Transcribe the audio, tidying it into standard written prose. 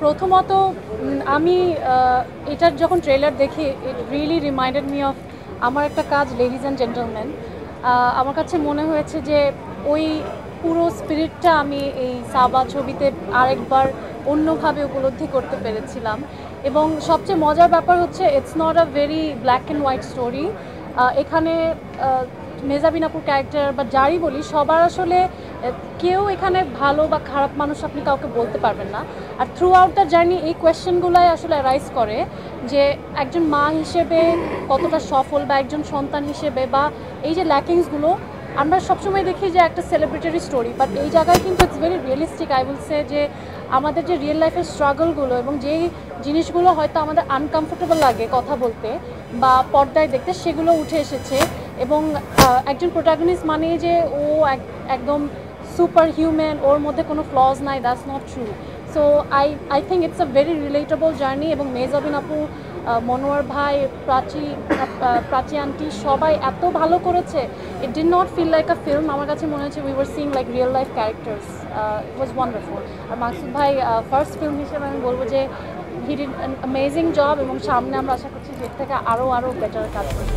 প্রথমত আমি এটার যখন ট্রেলার দেখি it really reminded me of আমার একটা কাজ লেডিজ অ্যান্ড জেন্টলম্যান। আমার কাছে মনে হয়েছে যে ওই পুরো স্পিরিটটা আমি এই সাবা ছবিতে আরেকবার অন্যভাবে উপলব্ধি করতে পেরেছিলাম। এবং সবচেয়ে মজার ব্যাপার হচ্ছে it's not a very black and white story. এখানে মেজাবিন আপুর ক্যারেক্টার বা যারই বলি সবার আসলে কেউ এখানে ভালো বা খারাপ মানুষ আপনি কাউকে বলতে পারবেন না। আর থ্রু আউট দ্য জার্নি এই কোয়েশ্চেনগুলোই আসলে রাইজ করে যে একজন মা হিসেবে কতটা সফল বা একজন সন্তান হিসেবে বা এই যে ল্যাকিংসগুলো আমরা সবসময় দেখি যে একটা সেলিব্রিটারি স্টোরি, বাট এই জায়গায় কিন্তু it's very realistic. I will say যে আমাদের যে রিয়েল লাইফের স্ট্রাগলগুলো এবং যেই জিনিসগুলো হয়তো আমাদের আনকমফোর্টেবল লাগে কথা বলতে বা পর্দায় দেখতে, সেগুলো উঠে এসেছে। এবং একজন প্রোটাগনিস্ট মানে যে ও একদম সুপার হিউম্যান, ওর মধ্যে কোনো ফ্লজ নাই, that's not true. So I think it's a very relatable journey. এবং মেজাবিন আপু, মনোয়ার ভাই, প্রাচী আন্টি সবাই এত ভালো করেছে, it did not feel like a film. আমার কাছে মনে হচ্ছে we were seeing like real life characters. It was wonderful. আর মাকসুদ ভাই ফার্স্ট ফিল্ম হিসেবে আমি বলবো যে he did an amazing job এবং সামনে আমরা আশা করছি যে এর থেকে আরও বেটার কাজ করতে।